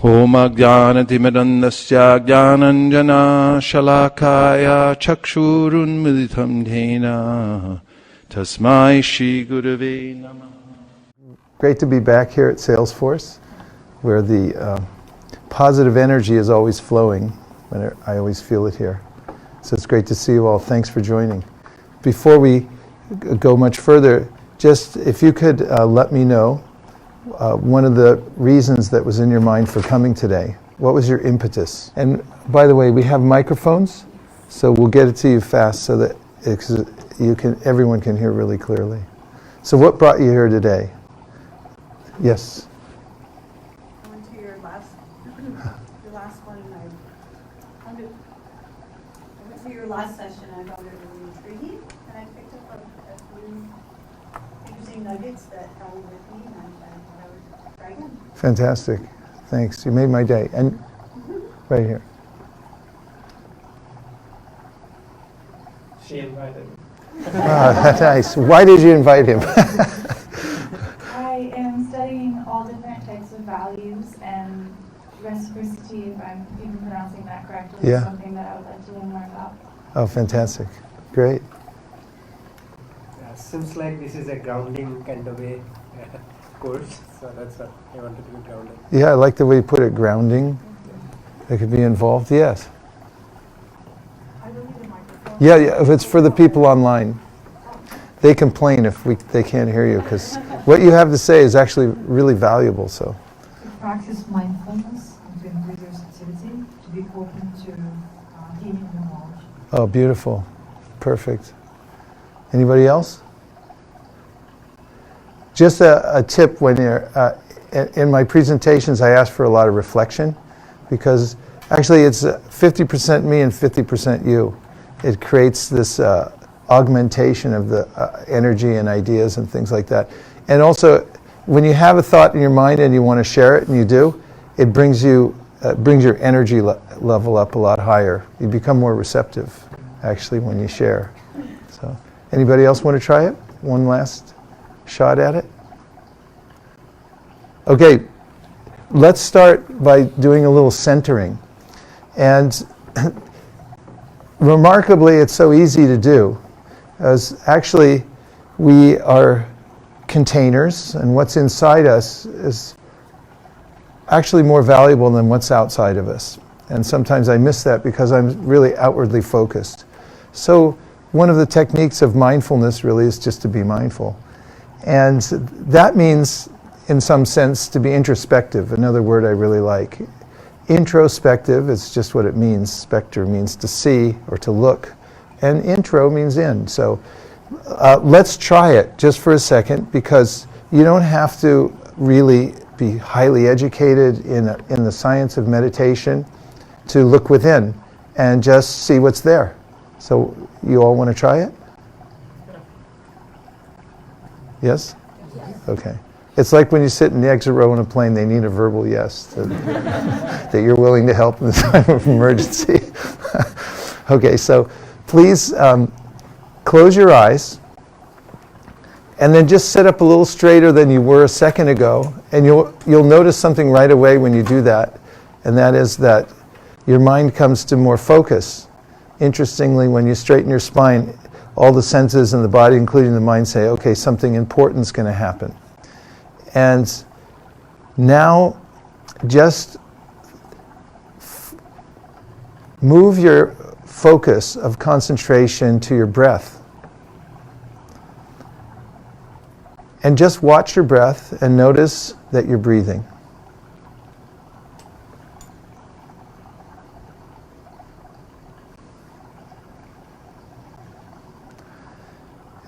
Om Ajnanatimidandasya Jnananjana Shalakaya Chakshurunmilitam Dhena Tasmai Shri Gurave Namah. Great to be back here at Salesforce, where the positive energy is always flowing. I always feel it here. So it's great to see you all. Thanks for joining. Before we go much further, just if you could let me know one of the reasons that was in your mind for coming today. What was your impetus? And by the way, we have microphones, so we'll get it to you fast so that everyone can hear really clearly. So what brought you here today? Yes. I went to your last one. I went to your last session. I found it really intriguing, and I picked up a few interesting nuggets that traveled with me, and I thought I would try again. Fantastic. Thanks. You made my day. And right here. She invited me. That's nice. Why did you invite him? I am studying all different types of values, and reciprocity, if I'm even pronouncing that correctly, is something that I would like to learn more about. Oh, fantastic. Great. Seems like this is a grounding kind of a course, so that's what I wanted to be grounded. Yeah, I like the way you put it, grounding. It could be involved, yes. I don't need a microphone. Yeah, if it's for the people online. They complain if they can't hear you, because what you have to say is actually really valuable. So, To practice mindfulness and to increase receptivity, to be open to gaining new knowledge. oh, beautiful. Perfect. Anybody else? Just a tip when you're, in my presentations I ask for a lot of reflection, because actually it's 50% me and 50% you. It creates this augmentation of the energy and ideas and things like that. And also, when you have a thought in your mind and you want to share it, and you do, it brings your energy level up a lot higher. You become more receptive, actually, when you share. So, anybody else want to try it? One last shot at it? Okay, let's start by doing a little centering. And remarkably, it's so easy to do, as actually we are containers, and what's inside us is actually more valuable than what's outside of us. And sometimes I miss that because I'm really outwardly focused. So one of the techniques of mindfulness really is just to be mindful. And that means, in some sense, to be introspective, another word I really like. Introspective is just what it means. Spectre means to see or to look. And intro means in. So let's try it just for a second, because you don't have to really be highly educated in the science of meditation to look within and just see what's there. So you all want to try it? Yes? Okay. It's like when you sit in the exit row in a plane, they need a verbal yes that you're willing to help in the time of emergency. Okay, so please close your eyes and then just sit up a little straighter than you were a second ago, and you'll notice something right away when you do that, and that is that your mind comes to more focus. Interestingly, when you straighten your spine, all the senses in the body, including the mind, say, okay, something important's going to happen. And now just move your focus of concentration to your breath. And just watch your breath and notice that you're breathing.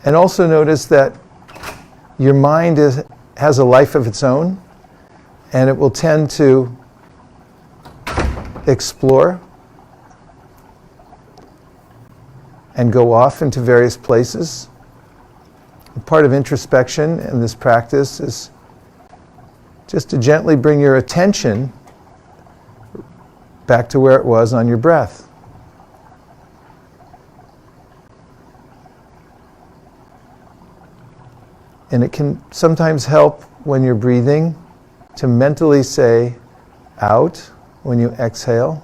And also notice that your mind has a life of its own, and it will tend to explore and go off into various places. Part of introspection in this practice is just to gently bring your attention back to where it was on your breath. And it can sometimes help when you're breathing to mentally say, out when you exhale,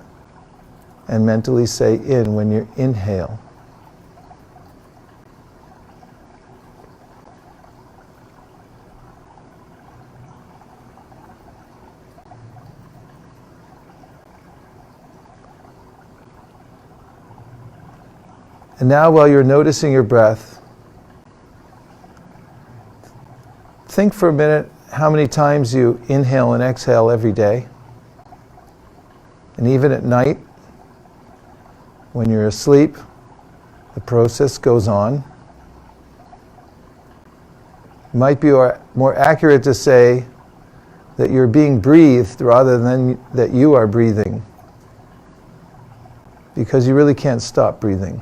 and mentally say in when you inhale. And now, while you're noticing your breath, think for a minute how many times you inhale and exhale every day. And even at night, when you're asleep, the process goes on. It might be more accurate to say that you're being breathed rather than that you are breathing, because you really can't stop breathing.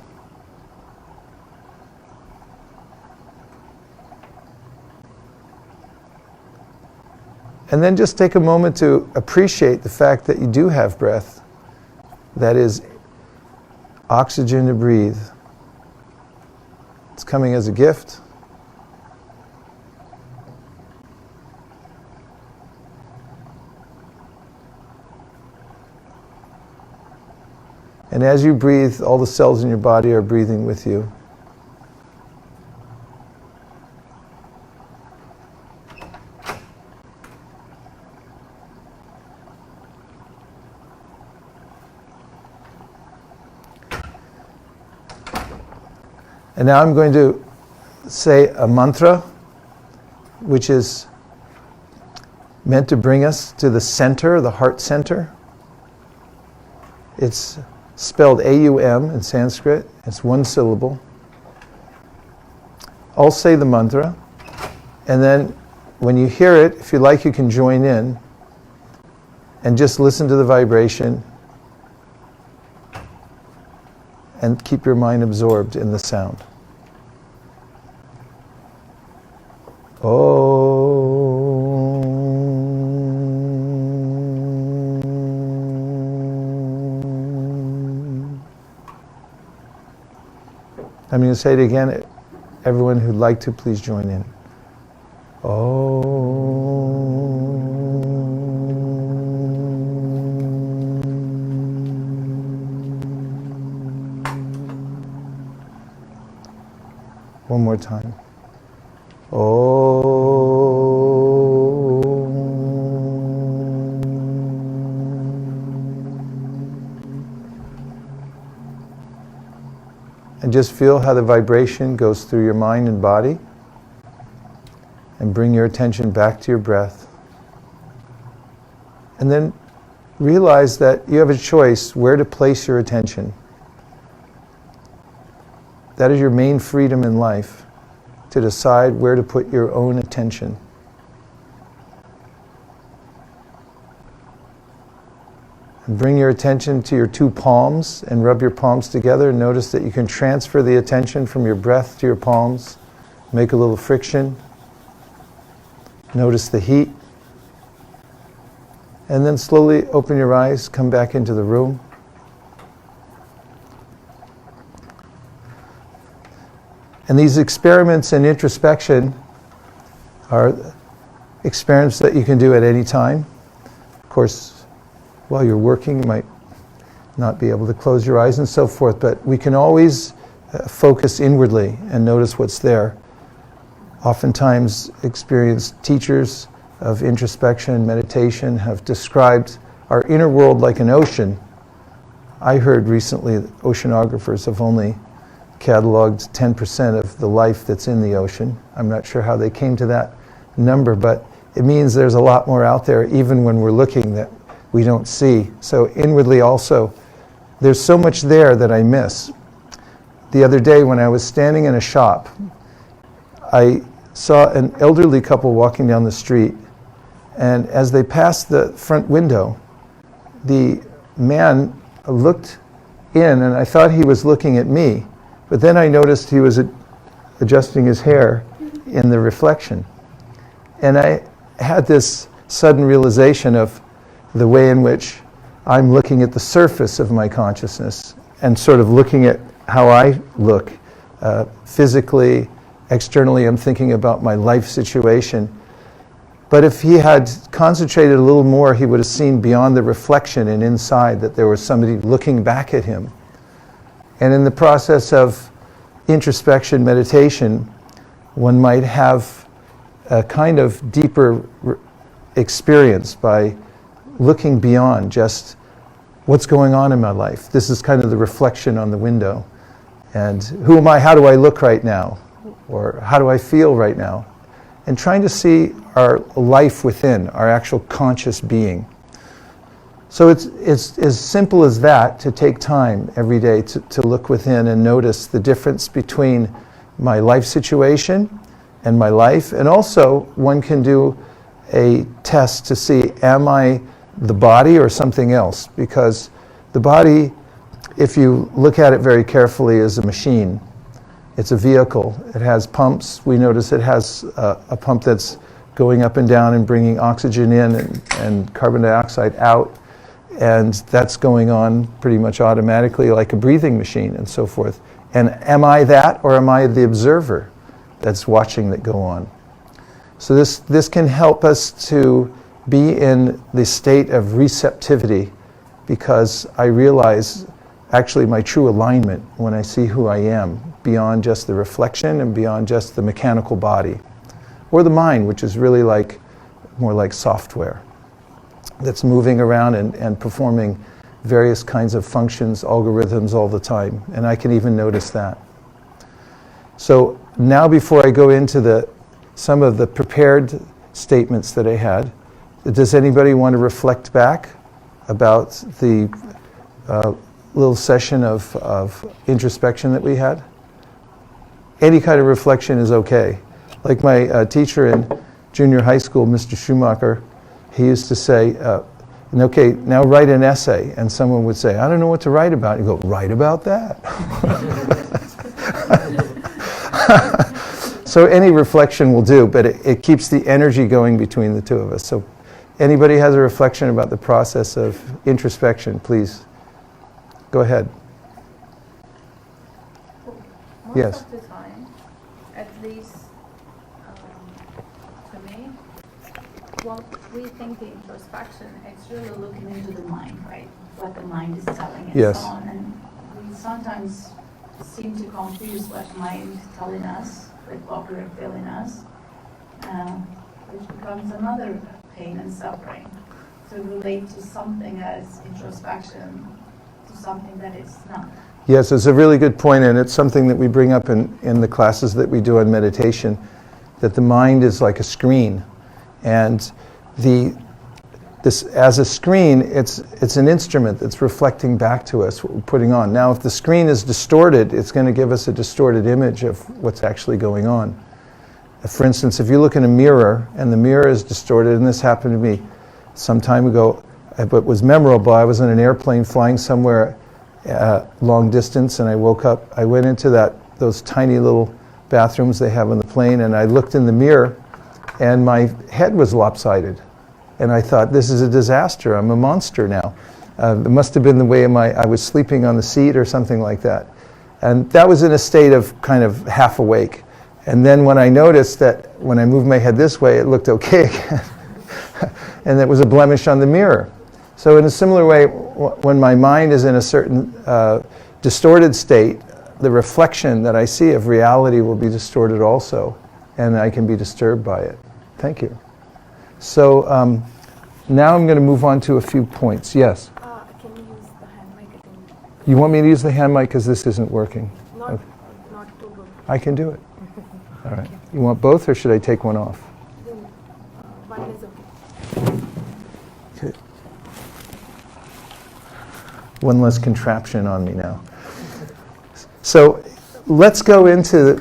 And then just take a moment to appreciate the fact that you do have breath. That is oxygen to breathe. It's coming as a gift. And as you breathe, all the cells in your body are breathing with you. And now I'm going to say a mantra, which is meant to bring us to the center, the heart center. It's spelled A-U-M in Sanskrit. It's one syllable. I'll say the mantra, and then when you hear it, if you like, you can join in and just listen to the vibration and keep your mind absorbed in the sound. I'm going to say it again. Everyone who'd like to, please join in. One more time. And just feel how the vibration goes through your mind and body, and bring your attention back to your breath. And then realize that you have a choice where to place your attention. That is your main freedom in life, to decide where to put your own attention. And bring your attention to your two palms and rub your palms together. Notice that you can transfer the attention from your breath to your palms. Make a little friction. Notice the heat. And then slowly open your eyes, come back into the room. And these experiments in introspection are experiments that you can do at any time. Of course, while you're working, you might not be able to close your eyes and so forth, but we can always focus inwardly and notice what's there. Oftentimes, experienced teachers of introspection and meditation have described our inner world like an ocean. I heard recently that oceanographers have only cataloged 10% of the life that's in the ocean. I'm not sure how they came to that number, but it means there's a lot more out there even when we're looking that we don't see. So inwardly also, there's so much there that I miss. The other day when I was standing in a shop, I saw an elderly couple walking down the street, and as they passed the front window, the man looked in, and I thought he was looking at me, but then I noticed he was adjusting his hair in the reflection. And I had this sudden realization of the way in which I'm looking at the surface of my consciousness and sort of looking at how I look physically, externally. I'm thinking about my life situation. But if he had concentrated a little more, he would have seen beyond the reflection and inside that there was somebody looking back at him. And in the process of introspection meditation, one might have a kind of deeper experience by looking beyond just what's going on in my life. This is kind of the reflection on the window. And who am I? How do I look right now? Or how do I feel right now? And trying to see our life within, our actual conscious being. So it's as simple as that, to take time every day to look within and notice the difference between my life situation and my life. And also, one can do a test to see, am I the body or something else? Because the body, if you look at it very carefully, is a machine. It's a vehicle. It has pumps. We notice it has a pump that's going up and down and bringing oxygen in and carbon dioxide out. And that's going on pretty much automatically, like a breathing machine and so forth. And am I that, or am I the observer that's watching that go on? So this can help us to be in the state of receptivity, because I realize actually my true alignment when I see who I am, beyond just the reflection and beyond just the mechanical body. Or the mind, which is really more like software that's moving around and performing various kinds of functions, algorithms all the time. And I can even notice that. So now, before I go into some of the prepared statements that I had, does anybody want to reflect back about the little session of introspection that we had? Any kind of reflection is okay. Like my teacher in junior high school, Mr. Schumacher, he used to say, okay, now write an essay. And someone would say, I don't know what to write about. You go, write about that. So any reflection will do, but it keeps the energy going between the two of us. So anybody has a reflection about the process of introspection, please go ahead. Most Yes. of the time, at least to me, what we think the introspection, it's really looking into the mind, right? What the mind is telling and Yes. so on. And we sometimes seem to confuse what mind is telling us with what we're feeling us, which becomes another pain and suffering. To relate to something as introspection to something that it's not. Yes, it's a really good point, and it's something that we bring up in the classes that we do on meditation, that the mind is like a screen. And this as a screen, it's an instrument that's reflecting back to us what we're putting on. Now, if the screen is distorted, it's going to give us a distorted image of what's actually going on. For instance, if you look in a mirror and the mirror is distorted, and this happened to me some time ago, but was memorable. I was in an airplane flying somewhere long distance, and I woke up. I went into those tiny little bathrooms they have on the plane, and I looked in the mirror, and my head was lopsided. And I thought, this is a disaster. I'm a monster now. It must have been the way I was sleeping on the seat or something like that. And that was in a state of kind of half awake. And then when I noticed that when I moved my head this way, it looked okay again. And it was a blemish on the mirror. So in a similar way, when my mind is in a certain distorted state, the reflection that I see of reality will be distorted also, and I can be disturbed by it. Thank you. So now I'm going to move on to a few points. Yes? Can you use the hand mic? I think You want me to use the hand mic because this isn't working? not, Okay. not too good. I can do it. All right. You want both, or should I take one off? Then, one is okay. Okay. One less contraption on me now. So let's go into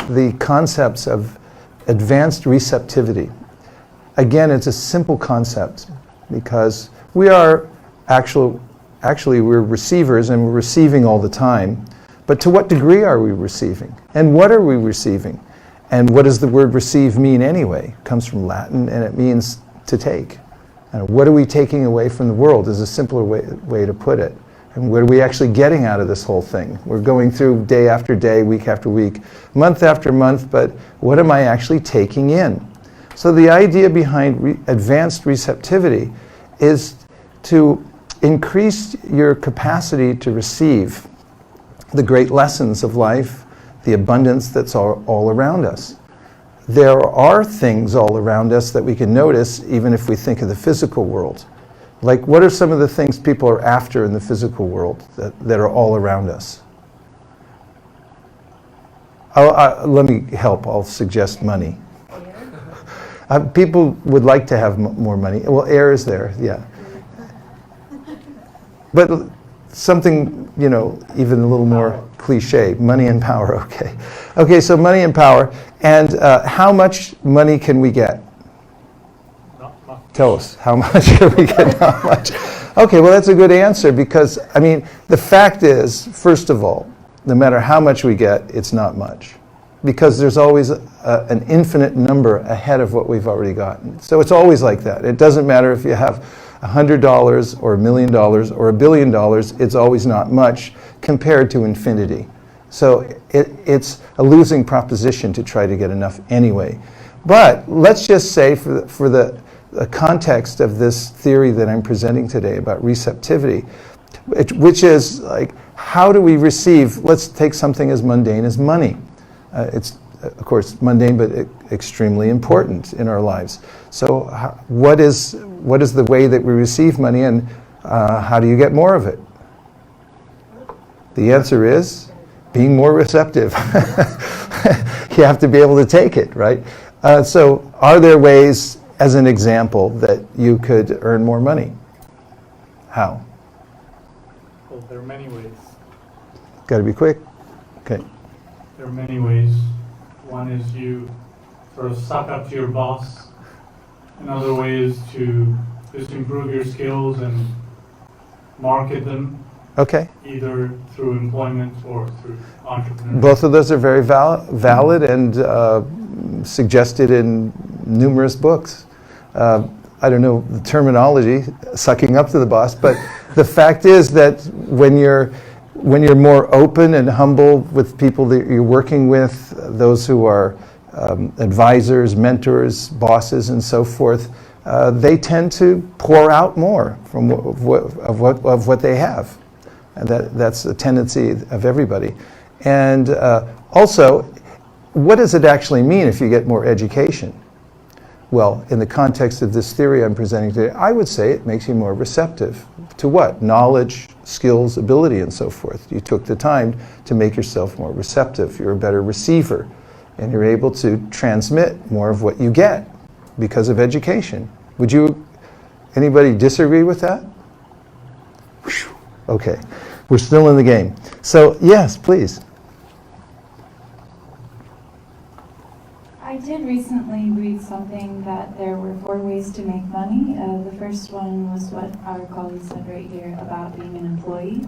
the concepts of advanced receptivity. Again, it's a simple concept because we are actually we're receivers, and we're receiving all the time. But to what degree are we receiving? And what are we receiving? And what does the word receive mean anyway? It comes from Latin, and it means to take. And what are we taking away from the world is a simpler way to put it. And what are we actually getting out of this whole thing? We're going through day after day, week after week, month after month, but what am I actually taking in? So the idea behind advanced receptivity is to increase your capacity to receive the great lessons of life, the abundance that's all around us. There are things all around us that we can notice even if we think of the physical world. Like, what are some of the things people are after in the physical world that are all around us? Let me help. I'll suggest money. People would like to have more money. Well, air is there, yeah. But something, even a little more cliche, money and power, okay. Okay, so money and power. And how much money can we get? Not much. Tell us, how much can we get? How much? Okay, well, that's a good answer because, the fact is, first of all, no matter how much we get, it's not much. Because there's always an infinite number ahead of what we've already gotten. So it's always like that. It doesn't matter if you have $100 or $1 million or $1 billion, it's always not much compared to infinity. So it's a losing proposition to try to get enough anyway. But let's just say for the context of this theory that I'm presenting today about receptivity, which is like, how do we receive, let's take something as mundane as money. It's, of course, mundane, but extremely important in our lives. So what is the way that we receive money, and how do you get more of it? The answer is being more receptive. You have to be able to take it, right? So are there ways, as an example, that you could earn more money? How? Well, there are many ways. Got to be quick. Okay. There are many ways. One is you sort of suck up to your boss. Another way is to just improve your skills and market them, Okay. either through employment or through entrepreneurship. Both of those are very valid and suggested in numerous books. I don't know the terminology, sucking up to the boss, but the fact is that when you're more open and humble with people that you're working with, those who are advisors, mentors, bosses, and so forth, they tend to pour out more from of what they have. And that's a tendency of everybody. And also, what does it actually mean if you get more education? Well, in the context of this theory I'm presenting today, I would say it makes you more receptive. To what? Knowledge, skills, ability, and so forth. You took the time to make yourself more receptive. You're a better receiver, and you're able to transmit more of what you get because of education. Anybody disagree with that? Whew. Okay, we're still in the game. So, yes, please. I did recently read something that there were 4 ways to make money. The first one was what our colleague said right here about being an employee.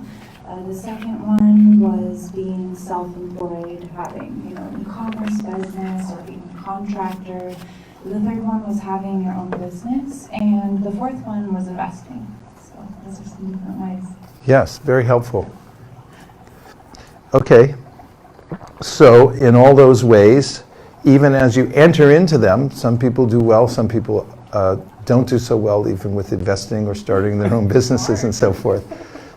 The second one was being self-employed, having e-commerce business or being a contractor. The third one was having your own business, and the fourth one was investing. So those are some different ways. Yes, very helpful. Okay, so in all those ways, even as you enter into them, some people do well, some people don't do so well, even with investing or starting their own businesses and so forth.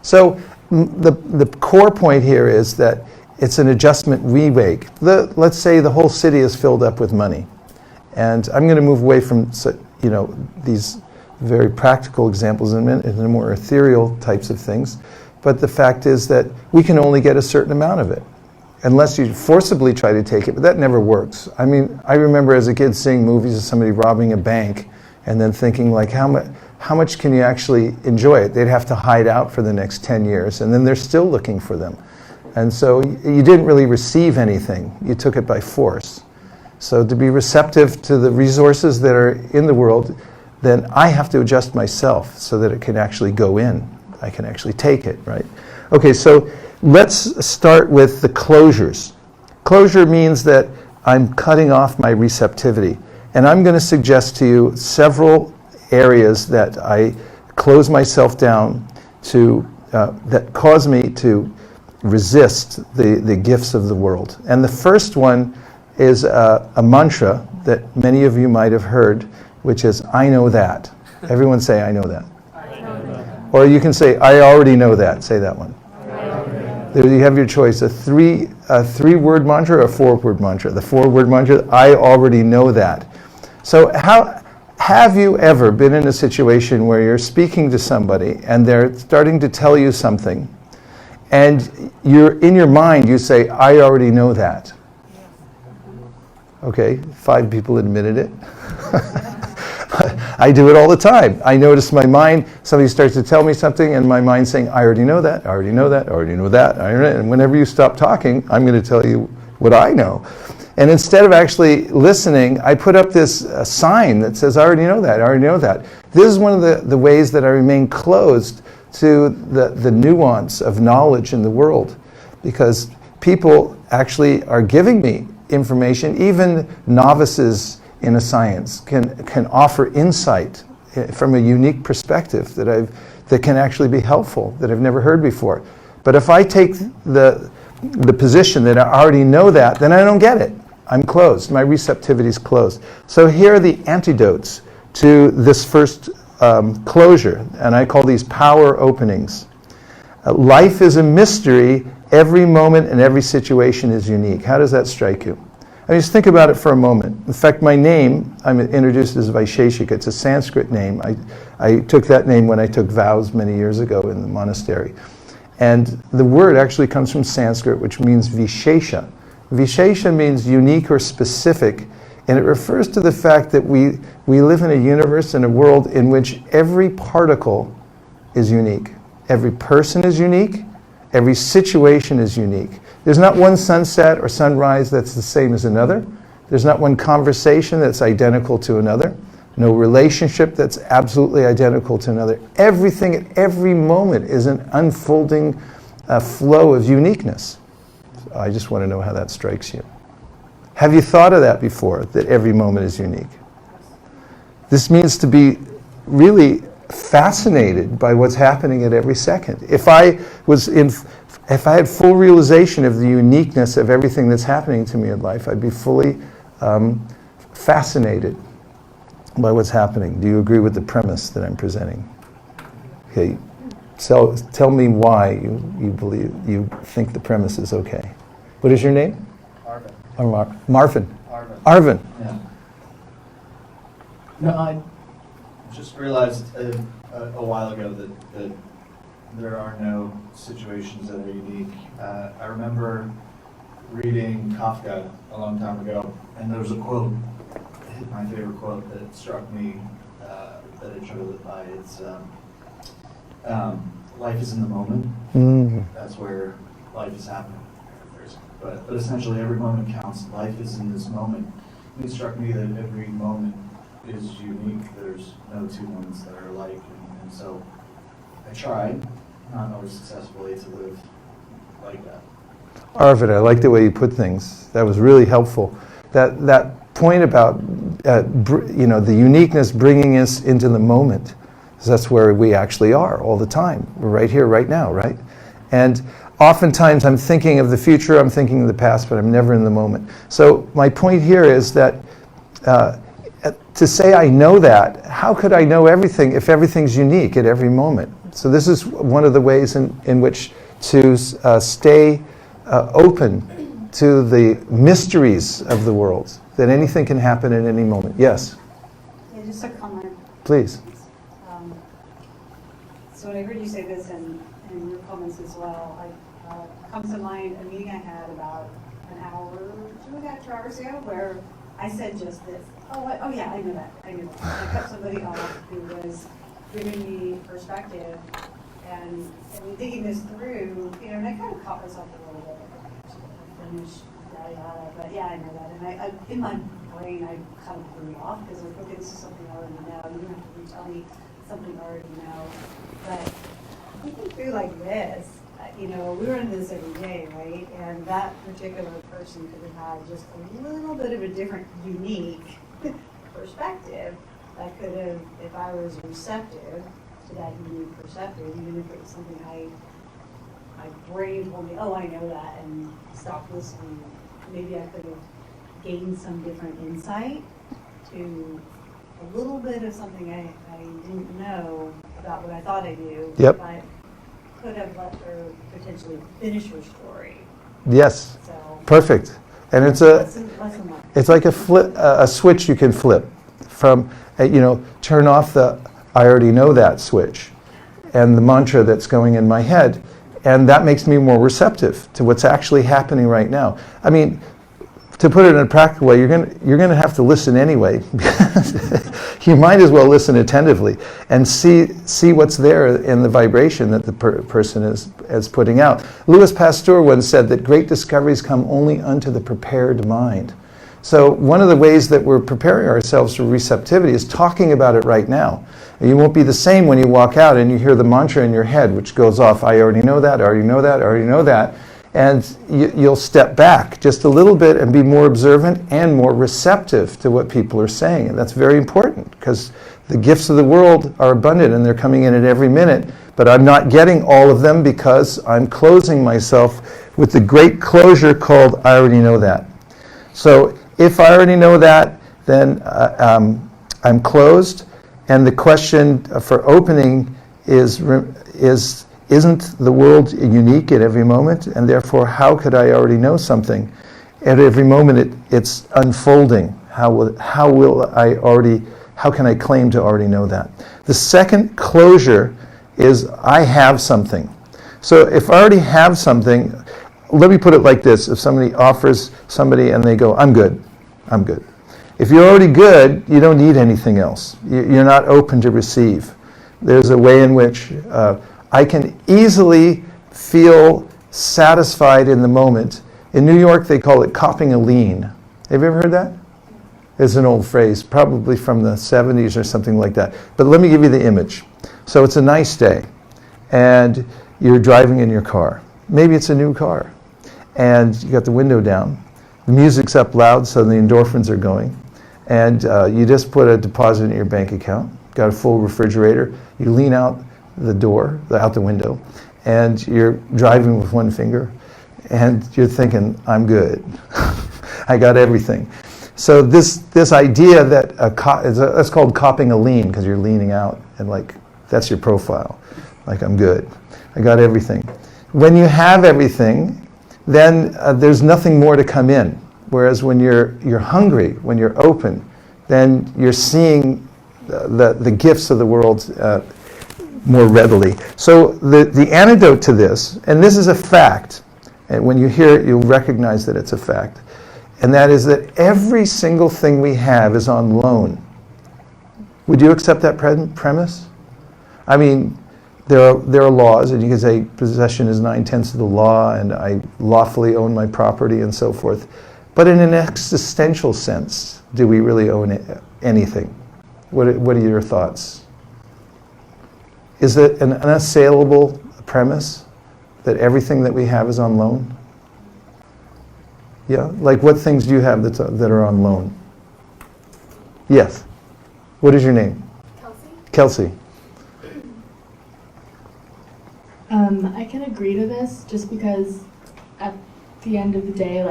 So the core point here is that it's an adjustment we make. Let's say the whole city is filled up with money. And I'm going to move away from these very practical examples in a minute, into more ethereal types of things. But the fact is that we can only get a certain amount of it, unless you forcibly try to take it, but that never works. I remember as a kid seeing movies of somebody robbing a bank and then thinking, like, how much can you actually enjoy it? They'd have to hide out for the next 10 years, and then they're still looking for them. And so you didn't really receive anything. You took it by force. So to be receptive to the resources that are in the world, then I have to adjust myself so that it can actually go in. I can actually take it, right? Okay, so let's start with the closures. Closure means that I'm cutting off my receptivity. And I'm going to suggest to you several areas that I close myself down to, that cause me to resist the gifts of the world. And the first one is a mantra that many of you might have heard, which is, I know that. Everyone say, I know that. Or you can say, I already know that. Say that one. There you have your choice, a three-word mantra or a four-word mantra. The four-word mantra, I already know that. So have you ever been in a situation where you're speaking to somebody and they're starting to tell you something, and in your mind you say, I already know that? Okay, 5 people admitted it. I do it all the time. I notice my mind, somebody starts to tell me something and my mind's saying, I already know that, I already know that, I already know that. And whenever you stop talking, I'm going to tell you what I know. And instead of actually listening, I put up this sign that says, I already know that, I already know that. This is one of the ways that I remain closed to the nuance of knowledge in the world. Because people actually are giving me information. Even novices in a science can offer insight from a unique perspective that can actually be helpful, that I've never heard before. But if I take the position that I already know that, then I don't get it. I'm closed. My receptivity is closed. So here are the antidotes to this first closure, and I call these power openings. Life is a mystery. Every moment and every situation is unique. How does that strike you? I mean, just think about it for a moment. In fact, my name, I'm introduced as Vaisesika. It's a Sanskrit name. I took that name when I took vows many years ago in the monastery. And the word actually comes from Sanskrit, which means Vishesha. Vishesha means unique or specific, and it refers to the fact that we live in a universe, in a world in which every particle is unique. Every person is unique. Every situation is unique. There's not one sunset or sunrise that's the same as another. There's not one conversation that's identical to another. No relationship that's absolutely identical to another. Everything at every moment is an unfolding flow of uniqueness. So I just want to know how that strikes you. Have you thought of that before, that every moment is unique? This means to be really fascinated by what's happening at every second. If I had full realization of the uniqueness of everything that's happening to me in life, I'd be fully fascinated by what's happening. Do you agree with the premise that I'm presenting? Okay, so tell me why you think the premise is okay. What is your name? Arvin. Marvin. Arvin. Yeah. No, I just realized a while ago that there are no situations that are unique. I remember reading Kafka a long time ago, and there was a quote, my favorite quote, that struck me, that I chose it by. It's, life is in the moment. Mm-hmm. That's where life is happening. But essentially every moment counts. Life is in this moment. And it struck me that every moment is unique. There's no two moments that are alike. And so I tried, not always successfully, to live like that. Arvid, I like the way you put things. That was really helpful. That point about the uniqueness bringing us into the moment, because that's where we actually are all the time. We're right here, right now, right? And oftentimes I'm thinking of the future, I'm thinking of the past, but I'm never in the moment. So my point here is that to say I know that, how could I know everything if everything's unique at every moment? So this is one of the ways in which to stay open to the mysteries of the world, that anything can happen at any moment. Yes? Yeah, just a comment. Please. So when I heard you say this and your comments as well, comes to mind a meeting I had about an hour, 2 hours ago, where I said just this. Oh yeah, I knew that. I cut somebody off who was giving me perspective, and thinking this through, and I kind of caught myself a little bit. Finish, yada yada, but yeah, I know that. And I in my brain, I kind of threw it off because like, okay, this is something I already know. You don't have to retell me something I already know. But thinking through like this, we run this every day, right? And that particular person could have had just a little bit of a different, unique perspective that could have, if I was receptive to that unique perspective, even if it was something my brain told me, oh, I know that, and stopped listening, maybe I could have gained some different insight to a little bit of something I didn't know about what I thought I knew. Yep. But could have let her potentially finish her story. Yes. So Perfect. And it's lesson learned. it's like a switch you can flip from, turn off the I already know that switch and the mantra that's going in my head. And that makes me more receptive to what's actually happening right now. I mean, to put it in a practical way, you're going to have to listen anyway. You might as well listen attentively and see what's there in the vibration that the person is putting out. Louis Pasteur once said that great discoveries come only unto the prepared mind. So one of the ways that we're preparing ourselves for receptivity is talking about it right now. You won't be the same when you walk out and you hear the mantra in your head, which goes off, I already know that, I already know that, I already know that. And you'll step back just a little bit and be more observant and more receptive to what people are saying. And that's very important because the gifts of the world are abundant and they're coming in at every minute. But I'm not getting all of them because I'm closing myself with the great closure called I already know that. So if I already know that, then I'm closed. And the question for opening is isn't the world unique at every moment? And therefore, how could I already know something? At every moment, it's unfolding. How can I claim to already know that? The second closure is I have something. So if I already have something, let me put it like this. If somebody offers somebody and they go, I'm good. If you're already good, you don't need anything else. You're not open to receive. There's a way in which I can easily feel satisfied in the moment. In New York, they call it copping a lean. Have you ever heard that? It's an old phrase, probably from the 70s or something like that. But let me give you the image. So it's a nice day, and you're driving in your car. Maybe it's a new car, and you got the window down. The music's up loud, so the endorphins are going. And you just put a deposit in your bank account, got a full refrigerator. You lean out the window, and you're driving with one finger, and you're thinking, I'm good. I got everything. So this idea that that's called copping a lean, because you're leaning out, and that's your profile. Like, I'm good. I got everything. When you have everything, then there's nothing more to come in. Whereas when you're hungry, when you're open, then you're seeing the gifts of the world more readily. So the antidote to this, and this is a fact, and when you hear it, you'll recognize that it's a fact, and that is that every single thing we have is on loan. Would you accept that premise? I mean, there are laws, and you can say possession is 9/10 of the law, and I lawfully own my property, and so forth. But in an existential sense, do we really own anything? What are your thoughts? Is it an unassailable premise that everything that we have is on loan? Yeah? Like, what things do you have that are on loan? Yes. What is your name? Kelsey. I can agree to this just because at the end of the day,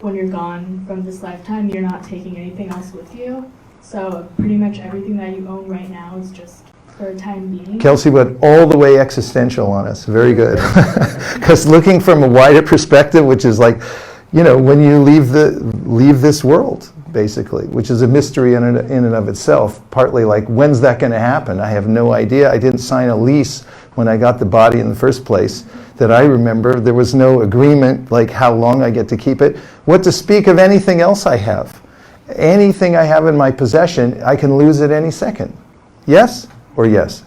when you're gone from this lifetime, you're not taking anything else with you. So pretty much everything that you own right now is just for a time being. Kelsey went all the way existential on us. Very good. Because looking from a wider perspective, which is when you leave this world, basically, which is a mystery in and of itself. Partly when's that going to happen? I have no idea. I didn't sign a lease when I got the body in the first place that I remember. There was no agreement how long I get to keep it. What to speak of anything else I have? Anything I have in my possession, I can lose at any second. Yes or yes?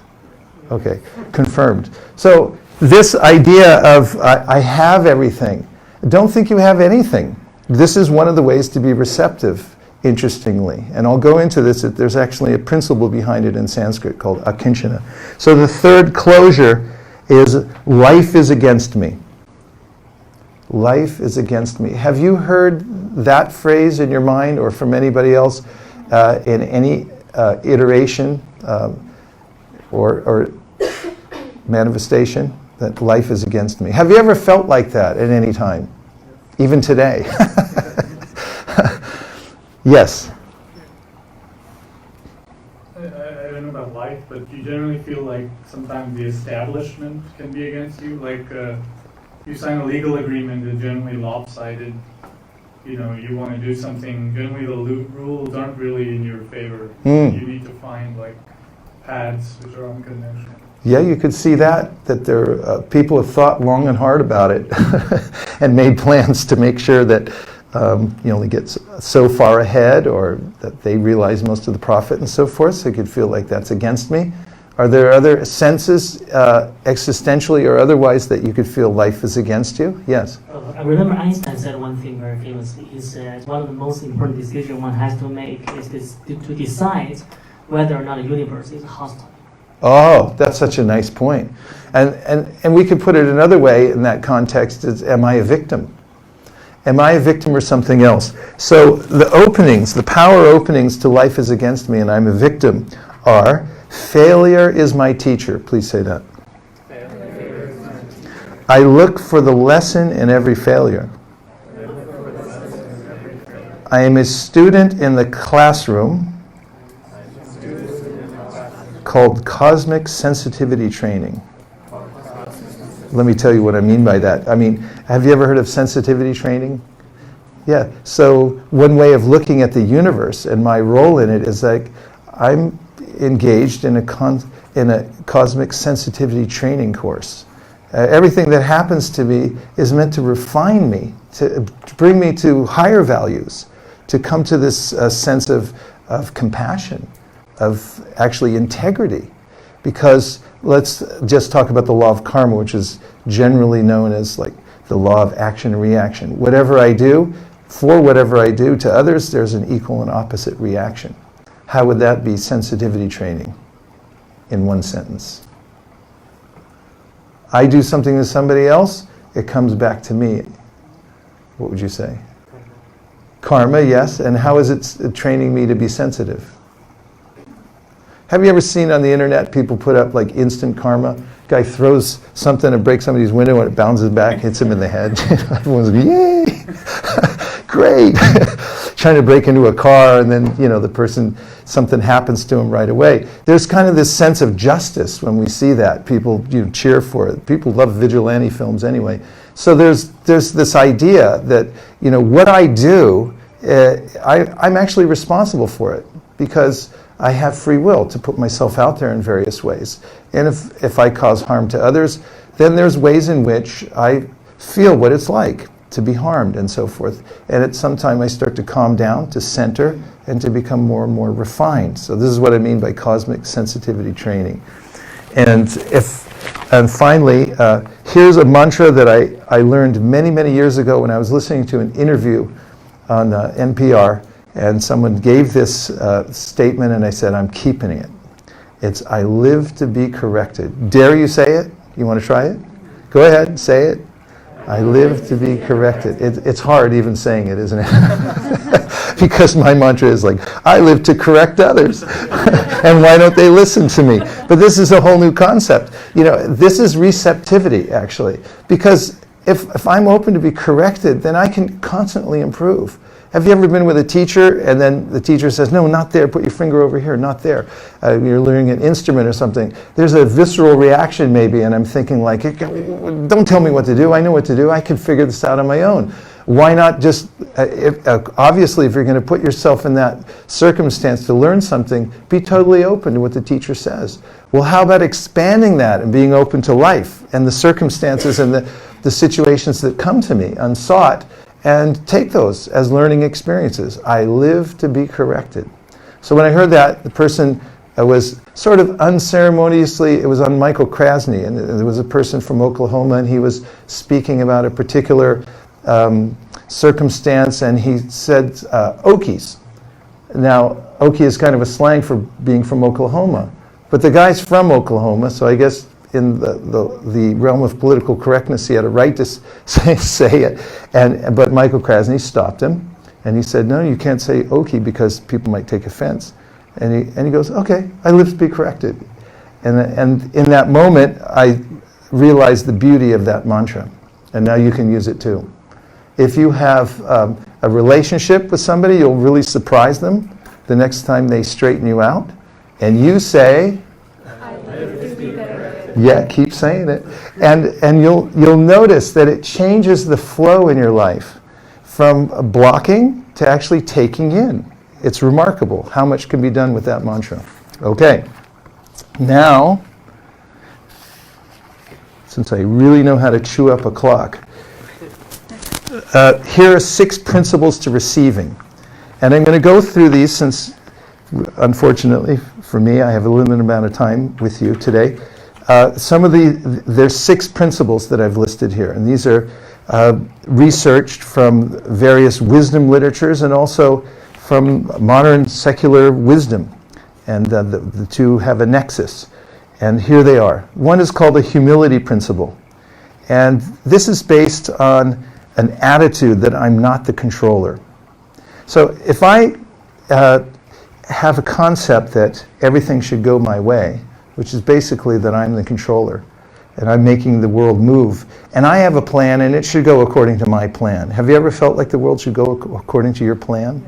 Okay, confirmed. So this idea of I have everything. Don't think you have anything. This is one of the ways to be receptive, interestingly. And I'll go into this. There's actually a principle behind it in Sanskrit called akinchana. So the third closure is life is against me. Life is against me. Have you heard that phrase in your mind or from anybody else in any iteration or manifestation that life is against me? Have you ever felt like that at any time? Even today? Yes. I don't know about life, but you generally feel like sometimes the establishment can be against you. Like you sign a legal agreement that's generally lopsided. You know, you want to do something. Generally, the rules aren't really in your favor. You need to find like paths which are unconventional. Yeah, you could see that there people have thought long and hard about it and made plans to make sure that you only get so far ahead, or that they realize most of the profit and so forth, so you could feel like that's against me. Are there other senses, existentially or otherwise, that you could feel life is against you? Yes? I remember Einstein said one thing very famously. He said one of the most important decisions one has to make is to decide whether or not the universe is hostile. Oh, that's such a nice point. And we could put it another way in that context is, am I a victim? Am I a victim or something else? So the openings, the power openings to life is against me and I'm a victim are, failure is my teacher. Please say that. I look for the lesson in every failure. I am a student in the classroom called cosmic sensitivity training. Let me tell you what I mean by that. I mean, have you ever heard of sensitivity training? Yeah. So one way of looking at the universe and my role in it is like I'm engaged in a cosmic sensitivity training course. Everything that happens to me is meant to refine me, to bring me to higher values, to come to this sense of compassion, of actually integrity. Because let's just talk about the law of karma, which is generally known as like the law of action and reaction. Whatever I do, for whatever I do to others, there's an equal and opposite reaction. How would that be sensitivity training in one sentence? I do something to somebody else, it comes back to me. What would you say? Karma, yes. And how is it training me to be sensitive? Have you ever seen on the internet people put up like instant karma? Guy throws something and breaks somebody's window and it bounces back, hits him in the head. Everyone's like, yay! Great! Trying to break into a car and then, the person, something happens to him right away. There's kind of this sense of justice when we see that. People cheer for it. People love vigilante films anyway. So there's this idea that, what I do, I'm actually responsible for it because I have free will to put myself out there in various ways. And if I cause harm to others, then there's ways in which I feel what it's like to be harmed and so forth. And at some time I start to calm down, to center, and to become more and more refined. So this is what I mean by cosmic sensitivity training. And finally, here's a mantra that I learned many, many years ago when I was listening to an interview on NPR. And someone gave this statement and I said, I'm keeping it. It's, I live to be corrected. Dare you say it? You want to try it? Go ahead, say it. I live to be corrected. It's hard even saying it, isn't it? Because my mantra is like, I live to correct others. And why don't they listen to me? But this is a whole new concept. This is receptivity, actually. Because if I'm open to be corrected, then I can constantly improve. Have you ever been with a teacher and then the teacher says, no, not there, put your finger over here, not there. You're learning an instrument or something. There's a visceral reaction maybe, and I'm thinking like, don't tell me what to do, I know what to do, I can figure this out on my own. Why not just, obviously if you're going to put yourself in that circumstance to learn something, be totally open to what the teacher says. Well, how about expanding that and being open to life and the circumstances and the situations that come to me unsought, and take those as learning experiences. I live to be corrected. So when I heard that, the person was sort of unceremoniously, it was on Michael Krasny, and there was a person from Oklahoma, and he was speaking about a particular circumstance, and he said Okies. Now, Okie is kind of a slang for being from Oklahoma, but the guy's from Oklahoma, so I guess in the realm of political correctness, he had a right to say it. But Michael Krasny stopped him, and he said, no, you can't say Okie because people might take offense. And he goes, okay, I live to be corrected. And in that moment, I realized the beauty of that mantra. And now you can use it too. If you have a relationship with somebody, you'll really surprise them the next time they straighten you out. And you say, yeah, keep saying it. And you'll notice that it changes the flow in your life from blocking to actually taking in. It's remarkable how much can be done with that mantra. Okay. Now, since I really know how to chew up a clock, here are 6 principles to receiving. And I'm going to go through these since, unfortunately for me, I have a limited amount of time with you today. There's 6 principles that I've listed here, and these are researched from various wisdom literatures and also from modern secular wisdom, and the two have a nexus. And here they are. One is called the humility principle, and this is based on an attitude that I'm not the controller. So if I have a concept that everything should go my way, which is basically that I'm the controller, and I'm making the world move, and I have a plan, and it should go according to my plan. Have you ever felt like the world should go according to your plan?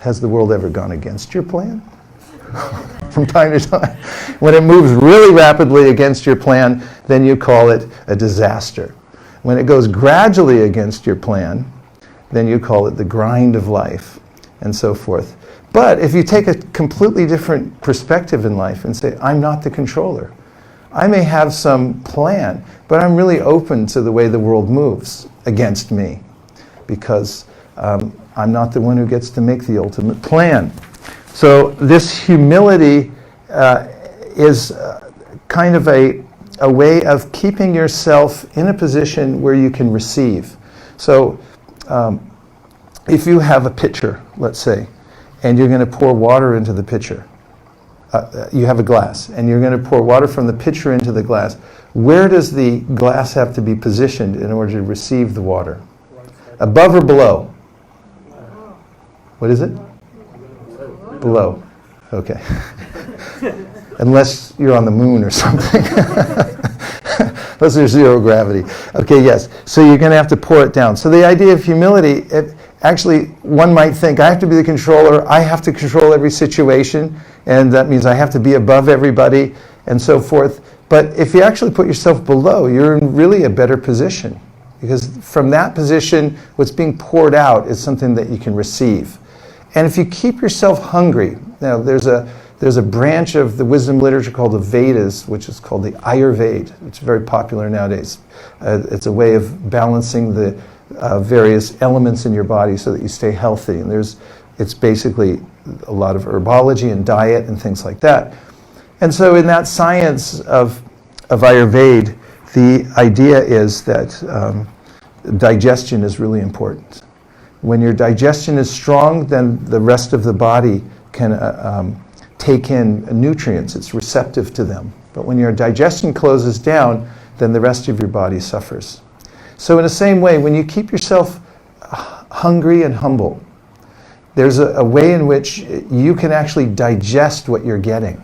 Has the world ever gone against your plan? From time to time. When it moves really rapidly against your plan, then you call it a disaster. When it goes gradually against your plan, then you call it the grind of life, and so forth. But if you take a completely different perspective in life and say, I'm not the controller. I may have some plan, but I'm really open to the way the world moves against me, because I'm not the one who gets to make the ultimate plan. So this humility is kind of a way of keeping yourself in a position where you can receive. So if you have a pitcher, let's say, and you're going to pour water into the pitcher, you have a glass, and you're going to pour water from the pitcher into the glass. Where does the glass have to be positioned in order to receive the water? Above or below? What is it? Below. Okay. Unless you're on the moon or something. Unless there's zero gravity. Okay, yes. So you're going to have to pour it down. So the idea of humility, actually, one might think, I have to be the controller, I have to control every situation, and that means I have to be above everybody, and so forth. But if you actually put yourself below, you're in really a better position. Because from that position, what's being poured out is something that you can receive. And if you keep yourself hungry, now there's a branch of the wisdom literature called the Vedas, which is called the Ayurveda. It's very popular nowadays. It's a way of balancing the various elements in your body so that you stay healthy. And it's basically a lot of herbology and diet and things like that. And so in that science of Ayurveda, the idea is that digestion is really important. When your digestion is strong, then the rest of the body can take in nutrients. It's receptive to them. But when your digestion closes down, then the rest of your body suffers. So in the same way, when you keep yourself hungry and humble, there's a way in which you can actually digest what you're getting.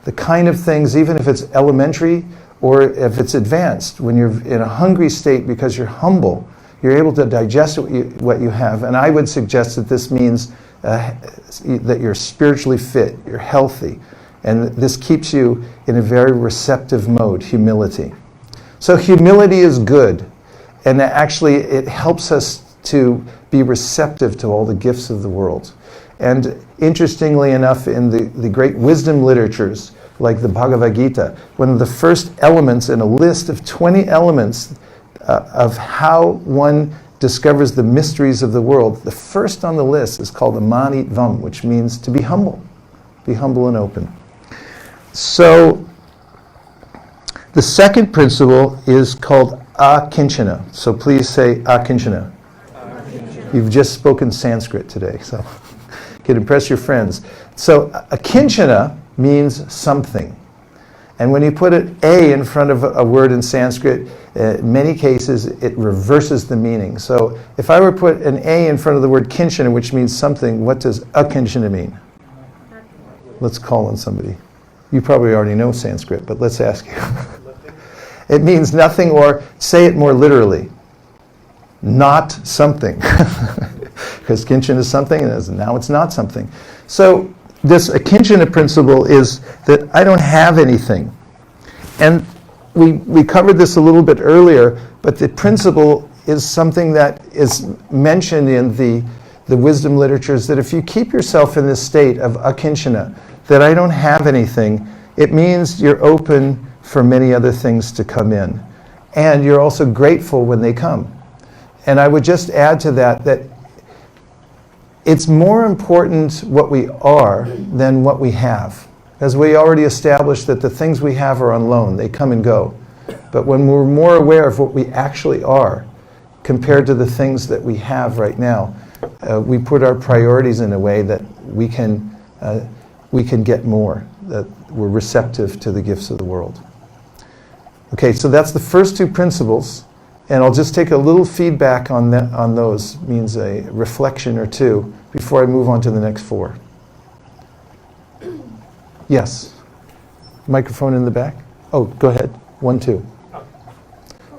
The kind of things, even if it's elementary or if it's advanced, when you're in a hungry state because you're humble, you're able to digest what you have. And I would suggest that this means that you're spiritually fit, you're healthy, and this keeps you in a very receptive mode, humility. So humility is good, and actually it helps us to be receptive to all the gifts of the world. And interestingly enough, in the great wisdom literatures, like the Bhagavad Gita, one of the first elements in a list of 20 elements of how one discovers the mysteries of the world, the first on the list is called amanitvam, which means to be humble. Be humble and open. So the second principle is called akinchana. So please say akinchana. You've just spoken Sanskrit today, so you can impress your friends. So akinchana means something. And when you put an A in front of a word in Sanskrit, in many cases it reverses the meaning. So if I were to put an A in front of the word kinchana, which means something, what does akinchana mean? Let's call on somebody. You probably already know Sanskrit, but let's ask you. It means nothing, or say it more literally. Not something. because kinshana is something, and now it's not something. So this kinshana principle is that I don't have anything. And we covered this a little bit earlier, but the principle is something that is mentioned in the wisdom literatures, that if you keep yourself in this state of akinchana, that I don't have anything, it means you're open for many other things to come in. And you're also grateful when they come. And I would just add to that it's more important what we are than what we have. As we already established that the things we have are on loan, they come and go. But when we're more aware of what we actually are, compared to the things that we have right now, we put our priorities in a way that we can get more, that we're receptive to the gifts of the world. Okay, so that's the first two principles, and I'll just take a little feedback on those, means a reflection or two, before I move on to the next four. Yes? Microphone in the back? Oh, go ahead. 1, 2.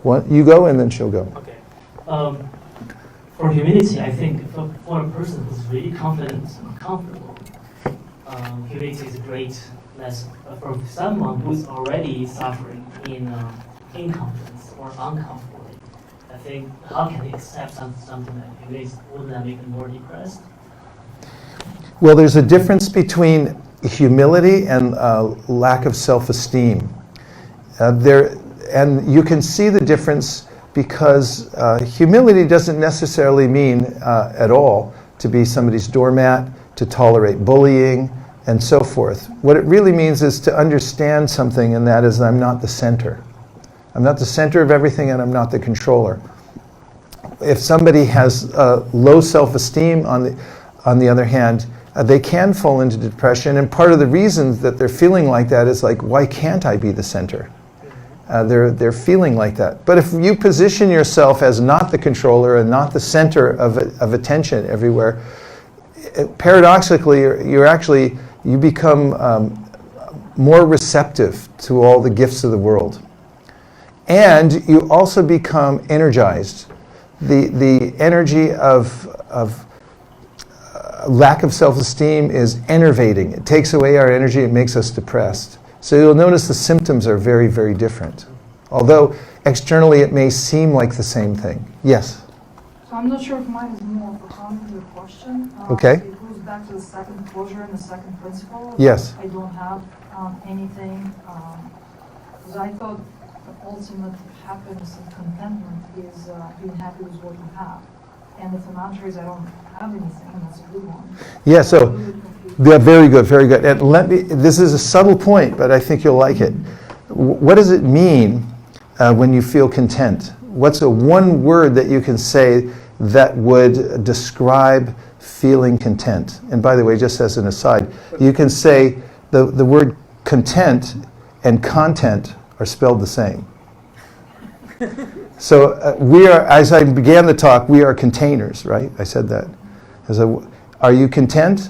One, you go and then she'll go. Okay. For humility, I think for a person who's really confident and comfortable, humility is a great lesson. But for someone who's already suffering in inconfidence or uncomfortability, I think how can they accept something like humility? Wouldn't that make them more depressed? Well, there's a difference between humility and lack of self-esteem. And you can see the difference because humility doesn't necessarily mean at all to be somebody's doormat, to tolerate bullying, and so forth. What it really means is to understand something, and that is I'm not the center. I'm not the center of everything, and I'm not the controller. If somebody has low self-esteem, on the other hand, they can fall into depression, and part of the reason that they're feeling like that is like, why can't I be the center? They're feeling like that. But if you position yourself as not the controller and not the center of attention everywhere, paradoxically, you become more receptive to all the gifts of the world. And you also become energized. The energy of lack of self-esteem is enervating. It takes away our energy, it makes us depressed. So you'll notice the symptoms are very, very different. Although externally it may seem like the same thing. Yes? So I'm not sure if mine is more of a comment or a question. Okay. It goes back to the second closure and the second principle. Yes. I don't have anything. Because I thought the ultimate happiness and contentment is being happy with what you have. And if the mantra is I don't have anything, that's a good one. Yeah, so, yeah, very good, very good. And this is a subtle point, but I think you'll like it. What does it mean when you feel content? What's one word that you can say that would describe feeling content? And by the way, just as an aside, you can say the word content and content are spelled the same. So we are, as I began the talk, we are containers, right? I said that. Are you content?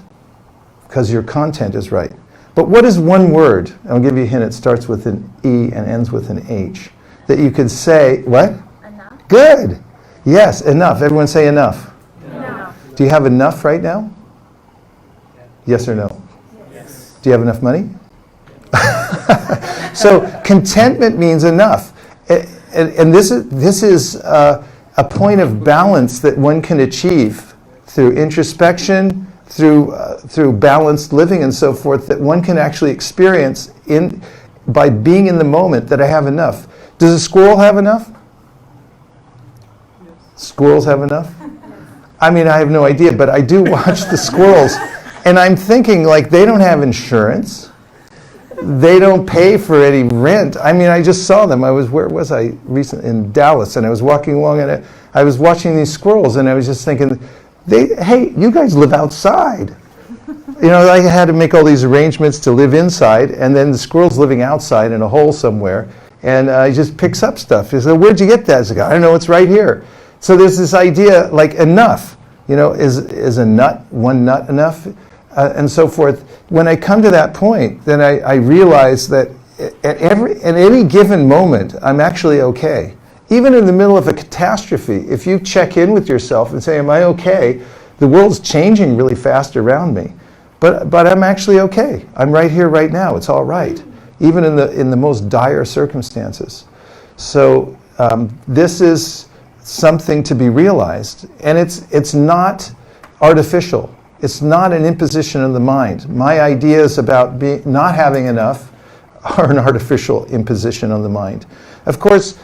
Because your content is right. But what is one word? I'll give you a hint. It starts with an E and ends with an H. That you could say, what? Enough. Good. Yes, enough. Everyone say enough. Enough. Do you have enough right now? Yes or no? Yes. Do you have enough money? So contentment means enough. And this is a point of balance that one can achieve through introspection, through balanced living and so forth, that one can actually experience by being in the moment that I have enough. Does a squirrel have enough? Yes. Squirrels have enough? I mean, I have no idea, but I do watch the squirrels, and I'm thinking, like, they don't have insurance. They don't pay for any rent. I mean, I just saw them. Where was I recently? In Dallas, and I was walking along, and I was watching these squirrels, and I was just thinking, hey, you guys live outside. You know, I had to make all these arrangements to live inside, and then the squirrel's living outside in a hole somewhere, and he just picks up stuff. He said, where'd you get that? I said, I don't know, it's right here. So there's this idea, like, enough. You know, is a nut, one nut enough? And so forth. When I come to that point, then I realize that at any given moment, I'm actually okay. Even in the middle of a catastrophe, if you check in with yourself and say, am I okay? The world's changing really fast around me, but I'm actually okay. I'm right here, right now. It's all right, even in the most dire circumstances. So this is something to be realized, and it's not artificial. It's not an imposition of the mind. My ideas about not having enough are an artificial imposition on the mind. Of course,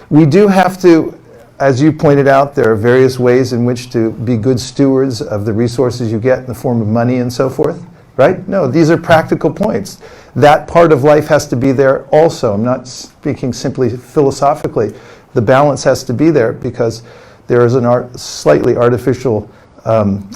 we do have to, as you pointed out, there are various ways in which to be good stewards of the resources you get in the form of money and so forth, right? No, these are practical points. That part of life has to be there also. I'm not speaking simply philosophically. The balance has to be there because there is a slightly artificial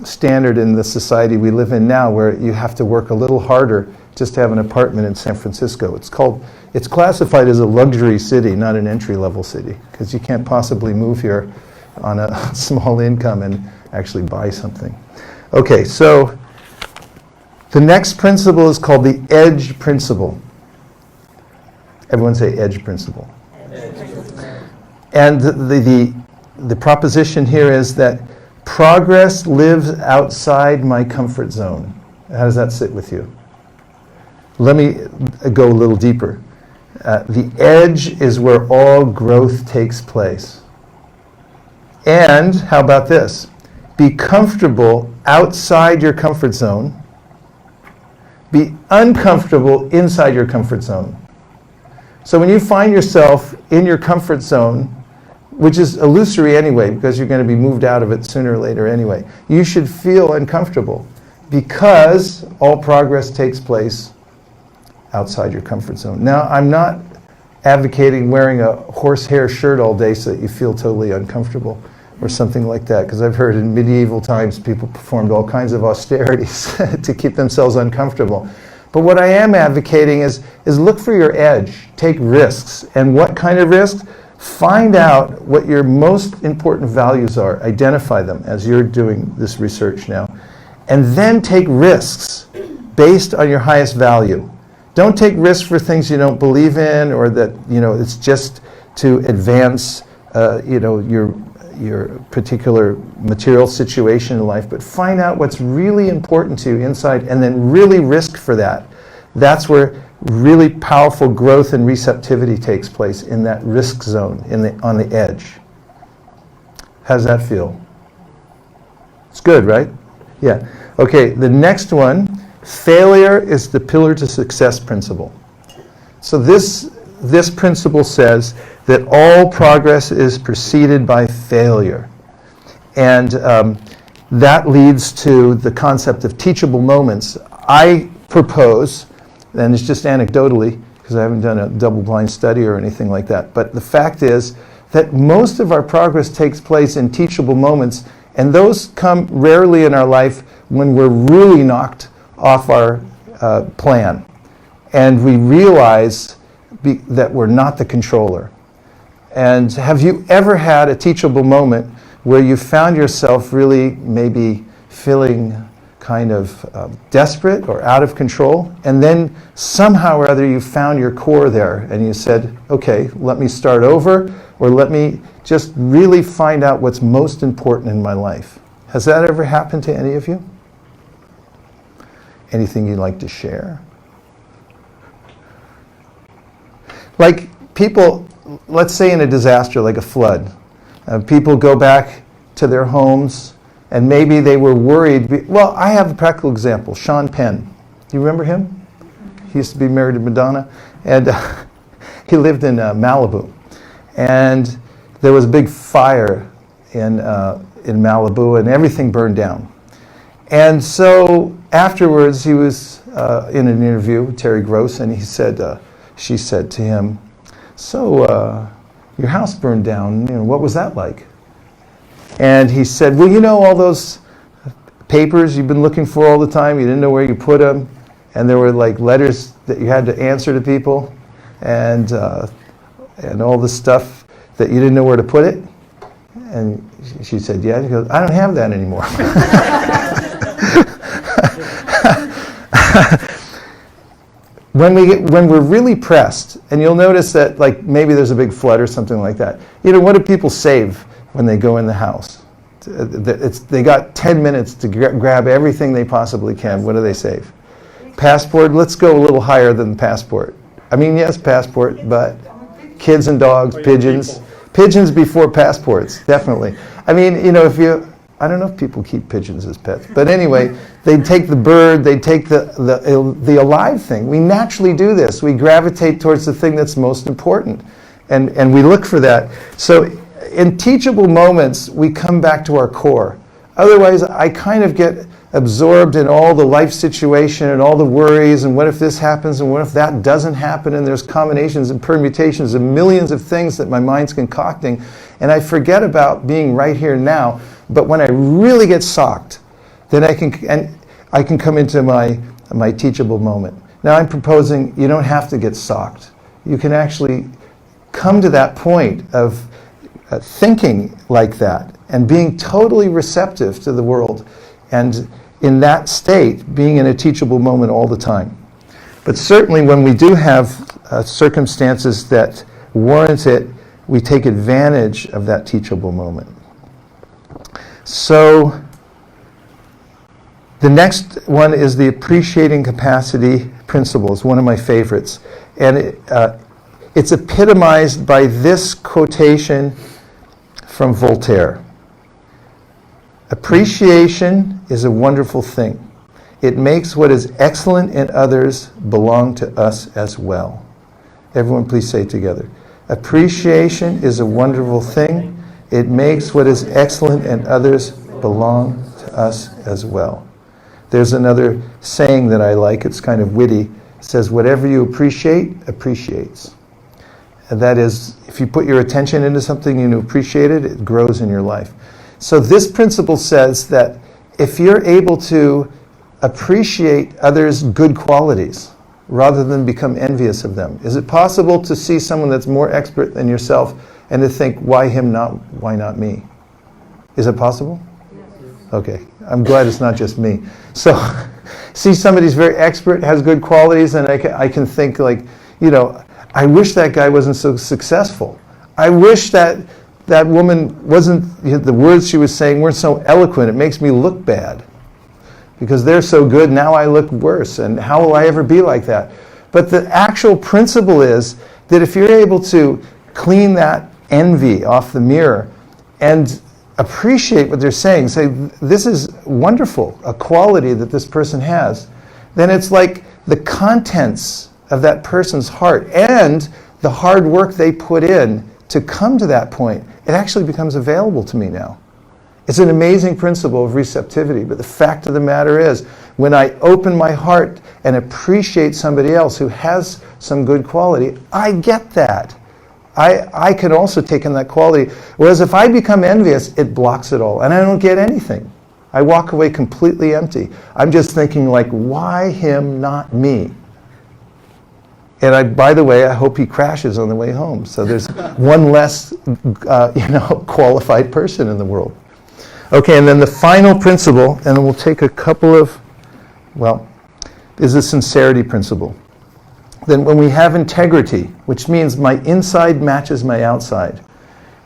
standard in the society we live in now where you have to work a little harder just to have an apartment in San Francisco. It's classified as a luxury city, not an entry-level city, because you can't possibly move here on a small income and actually buy something. Okay, so the next principle is called the edge principle. Everyone say edge principle. And the proposition here is that progress lives outside my comfort zone. How does that sit with you? Let me go a little deeper. The edge is where all growth takes place. And how about this? Be comfortable outside your comfort zone. Be uncomfortable inside your comfort zone. So when you find yourself in your comfort zone, which is illusory anyway, because you're going to be moved out of it sooner or later anyway, you should feel uncomfortable because all progress takes place outside your comfort zone. Now, I'm not advocating wearing a horsehair shirt all day so that you feel totally uncomfortable or something like that, because I've heard in medieval times people performed all kinds of austerities to keep themselves uncomfortable. But what I am advocating is look for your edge, take risks. And what kind of risks? Find out what your most important values are, identify them as you're doing this research now, and then take risks based on your highest value. Don't take risks for things you don't believe in or that, it's just to advance, your particular material situation in life, but find out what's really important to you inside and then really risk for that. That's where really powerful growth and receptivity takes place, in that risk zone, on the edge. How does that feel? It's good, right? Yeah. Okay, the next one, failure is the pillar to success principle. So this principle says that all progress is preceded by failure. And that leads to the concept of teachable moments. I propose, and it's just anecdotally, because I haven't done a double-blind study or anything like that, but the fact is that most of our progress takes place in teachable moments, and those come rarely in our life when we're really knocked off our plan, and we realize that we're not the controller. And have you ever had a teachable moment where you found yourself really maybe feeling kind of desperate or out of control, and then somehow or other you found your core there and you said, okay, let me start over, or let me just really find out what's most important in my life? Has that ever happened to any of you? Anything you'd like to share? Like people, let's say in a disaster like a flood, people go back to their homes and maybe they were worried. Well, I have a practical example. Sean Penn. Do you remember him? He used to be married to Madonna. And he lived in Malibu. And there was a big fire in Malibu and everything burned down. And so afterwards he was in an interview with Terry Gross, and she said to him, so your house burned down, what was that like? And he said, well, all those papers you've been looking for all the time, you didn't know where you put them, and there were like letters that you had to answer to people, and all this stuff that you didn't know where to put it. And she said, yeah. And he goes, I don't have that anymore. When we're really pressed, and you'll notice that like maybe there's a big flood or something like that, what do people save when they go in the house? They got 10 minutes to grab everything they possibly can. What do they save? Passport. Let's go a little higher than passport. I mean, yes, passport, but kids and dogs, pigeons. Pigeons before passports, definitely. I mean, I don't know if people keep pigeons as pets, but anyway, they take the bird, they take the alive thing. We naturally do this. We gravitate towards the thing that's most important, and we look for that. So in teachable moments, we come back to our core. Otherwise, I kind of get absorbed in all the life situation and all the worries, and what if this happens, and what if that doesn't happen, and there's combinations and permutations and millions of things that my mind's concocting, and I forget about being right here now. But when I really get socked, then I can come into my teachable moment. Now I'm proposing you don't have to get socked. You can actually come to that point of thinking like that and being totally receptive to the world, and in that state being in a teachable moment all the time. But certainly when we do have circumstances that warrant it, we take advantage of that teachable moment. So the next one is the appreciating capacity principle. It's one of my favorites. And it's epitomized by this quotation from Voltaire. Appreciation is a wonderful thing. It makes what is excellent in others belong to us as well. Everyone please say it together. Appreciation is a wonderful thing. It makes what is excellent in others belong to us as well. There's another saying that I like. It's kind of witty. It says, whatever you appreciate, appreciates. And that is, if you put your attention into something and you appreciate it, it grows in your life. So this principle says that if you're able to appreciate others' good qualities rather than become envious of them, is it possible to see someone that's more expert than yourself and to think, why him, why not me? Is it possible? Yes. Okay, I'm glad it's not just me. So, see somebody's very expert, has good qualities, and I can think like, I wish that guy wasn't so successful. I wish that woman wasn't, the words she was saying weren't so eloquent. It makes me look bad. Because they're so good, now I look worse, and how will I ever be like that? But the actual principle is that if you're able to clean that envy off the mirror and appreciate what they're saying, say, this is wonderful, a quality that this person has, then it's like the contents of that person's heart and the hard work they put in to come to that point, it actually becomes available to me now. It's an amazing principle of receptivity, but the fact of the matter is, when I open my heart and appreciate somebody else who has some good quality, I get that. I can also take in that quality. Whereas if I become envious, it blocks it all, and I don't get anything. I walk away completely empty. I'm just thinking like, why him, not me? And by the way, I hope he crashes on the way home. So there's one less, qualified person in the world. Okay, and then the final principle, and we'll take a couple of, is the sincerity principle. Then when we have integrity, which means my inside matches my outside.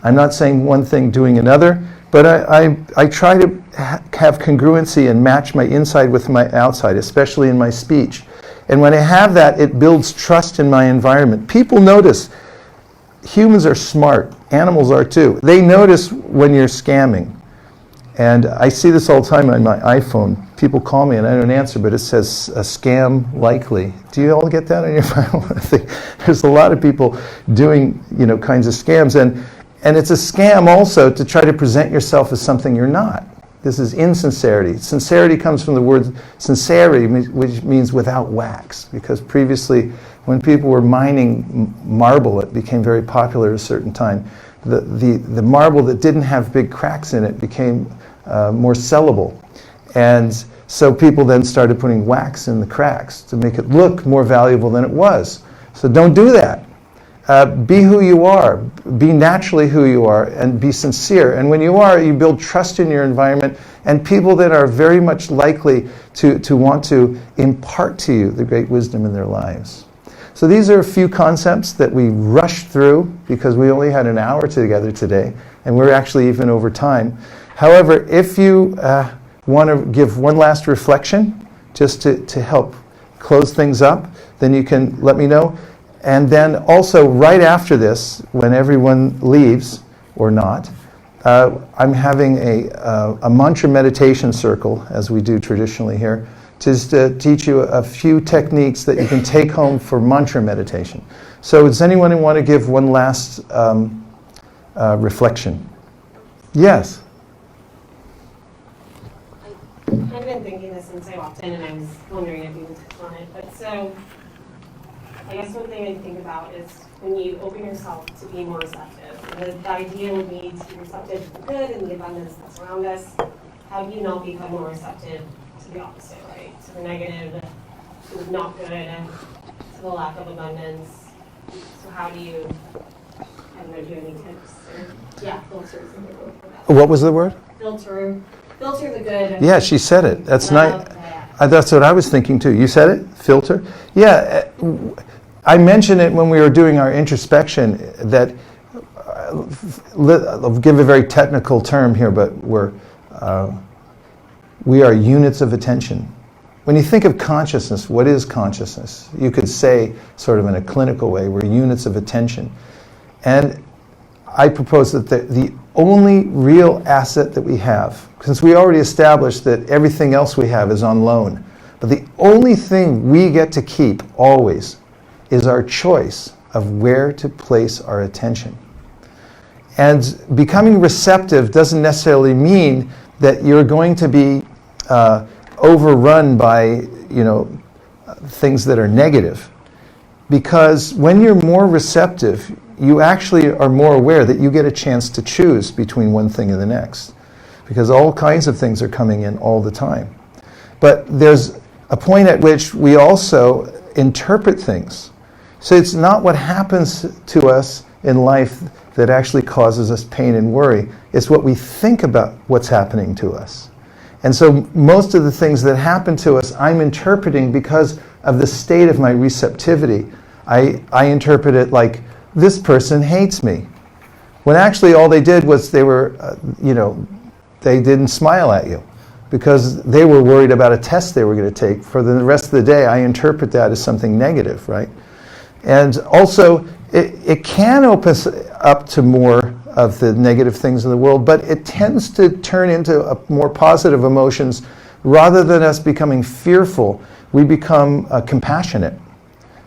I'm not saying one thing, doing another, but I try to have congruency and match my inside with my outside, especially in my speech. And when I have that, it builds trust in my environment. People notice. Humans are smart. Animals are too. They notice when you're scamming. And I see this all the time on my iPhone. People call me and I don't answer, but it says a scam likely. Do you all get that on your phone? There's a lot of people doing, kinds of scams. And it's a scam also to try to present yourself as something you're not. This is insincerity. Sincerity comes from the word sincerity, which means without wax. Because previously, when people were mining marble, it became very popular at a certain time. The marble that didn't have big cracks in it became more sellable. And so people then started putting wax in the cracks to make it look more valuable than it was. So don't do that. Be who you are. Be naturally who you are and be sincere. And when you are, you build trust in your environment, and people that are very much likely to want to impart to you the great wisdom in their lives. So these are a few concepts that we rushed through because we only had an hour together today, and we're actually even over time. However, if you want to give one last reflection, just to help close things up, then you can let me know. And then also, right after this, when everyone leaves, or not, I'm having a mantra meditation circle, as we do traditionally here, just to teach you a few techniques that you can take home for mantra meditation. So does anyone want to give one last reflection? Yes? I've been thinking this since I walked in, and I was wondering if you would touch on it. But so, I guess one thing I think about is when you open yourself to be more receptive. The idea would be to be receptive to the good and the abundance that's around us. How do you not become more receptive to the opposite, right? To the negative, to the not good, to the lack of abundance. So how do you, I don't know, do you have any tips? Or, filter is the word for that. What was the word? Filter the good. Yeah, she said it. That's nice. That's what I was thinking too. You said it? Filter? Yeah. I mentioned it when we were doing our introspection that, I'll give a very technical term here, but we are units of attention. When you think of consciousness, what is consciousness? You could say, sort of in a clinical way, we're units of attention. And I propose that the only real asset that we have, since we already established that everything else we have is on loan, but the only thing we get to keep always is our choice of where to place our attention. And becoming receptive doesn't necessarily mean that you're going to be overrun by, things that are negative. Because when you're more receptive, you actually are more aware that you get a chance to choose between one thing and the next. Because all kinds of things are coming in all the time. But there's a point at which we also interpret things. So it's not what happens to us in life that actually causes us pain and worry. It's what we think about what's happening to us. And so most of the things that happen to us, I'm interpreting because of the state of my receptivity. I interpret it like, this person hates me. When actually all they did was they didn't smile at you because they were worried about a test they were going to take. For the rest of the day, I interpret that as something negative, right? And also, it can open us up to more of the negative things in the world, but it tends to turn into more positive emotions. Rather than us becoming fearful, we become compassionate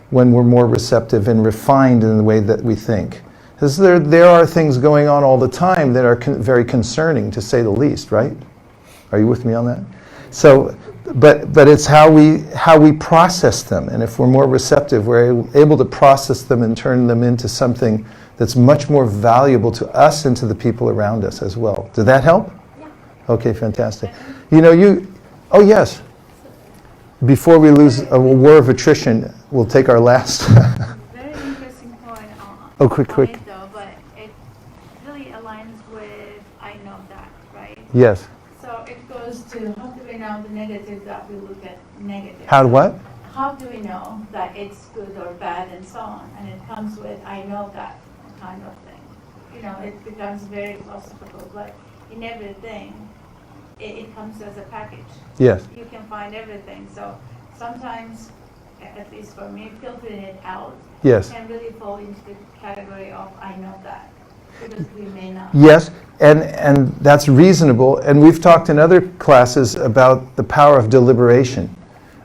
when we're more receptive and refined in the way that we think. Because there are things going on all the time that are very concerning, to say the least, right? Are you with me on that? So, but it's how we process them, and if we're more receptive, we're able to process them and turn them into something that's much more valuable to us and to the people around us as well. Did that help? Yeah. Okay, fantastic. Oh yes. Before we lose a war of attrition, we'll take our last. Very interesting point quick. It though, but it really aligns with I know that, right? Yes. So it goes to how do we know the negative that we look at negative? How do we know that it's good or bad and so on? And it comes with I know that kind of thing. It becomes very philosophical, but in everything, it comes as a package. Yes. You can find everything. So sometimes, at least for me, filtering it out can really fall into the category of I know that, because we may not. Yes, and that's reasonable. And we've talked in other classes about the power of deliberation.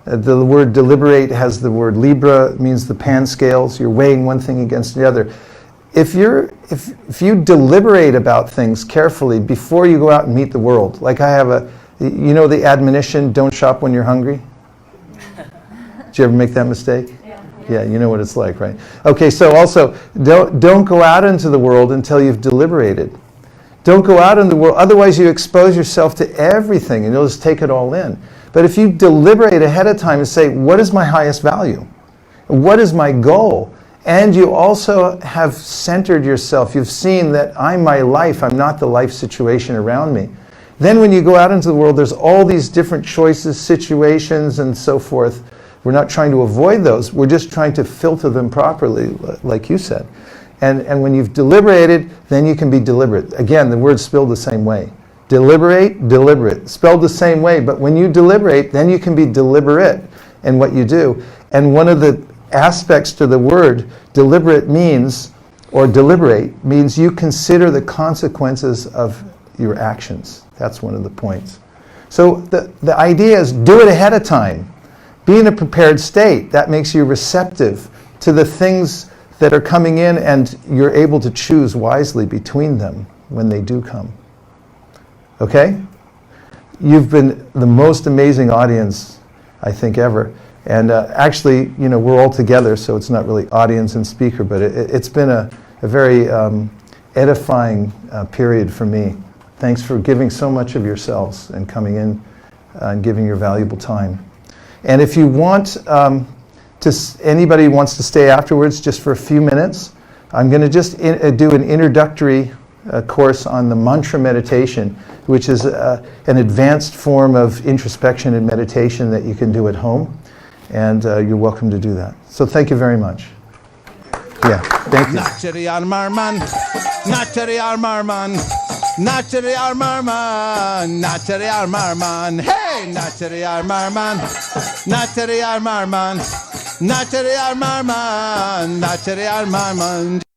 The word deliberate has the word Libra, it means the pan scales. You're weighing one thing against the other. If you deliberate about things carefully before you go out and meet the world, like I have the admonition, don't shop when you're hungry? Did you ever make that mistake? Yeah, you know what it's like, right? Okay, so also, don't go out into the world until you've deliberated. Don't go out in the world, otherwise you expose yourself to everything and you'll just take it all in. But if you deliberate ahead of time and say, what is my highest value? What is my goal? And you also have centered yourself. You've seen that I'm my life, I'm not the life situation around me. Then when you go out into the world, there's all these different choices, situations, and so forth We're not trying to avoid those. We're just trying to filter them properly, like you said. And when you've deliberated, then you can be deliberate. Again, the word's spelled the same way. Deliberate, deliberate. Spelled the same way, but when you deliberate, then you can be deliberate in what you do. And one of the aspects to the word deliberate means, or deliberate, means you consider the consequences of your actions. That's one of the points. So the idea is do it ahead of time. Be in a prepared state. That makes you receptive to the things that are coming in, and you're able to choose wisely between them when they do come. Okay? You've been the most amazing audience, I think, ever. And actually, you know, we're all together, so it's not really audience and speaker, but it's been a very edifying period for me. Thanks for giving so much of yourselves and coming in and giving your valuable time. And if you want anybody wants to stay afterwards just for a few minutes, I'm going to just do an introductory course on the mantra meditation, which is an advanced form of introspection and meditation that you can do at home. And you're welcome to do that. So thank you very much. Yeah, thank you. Nachari Armarman, Nachari Armarman, Nachari Armarman, Nachari Armarman, hey, Nachari Armarman, Nachari Armarman, Nachari Armarman, Nachari Armarman.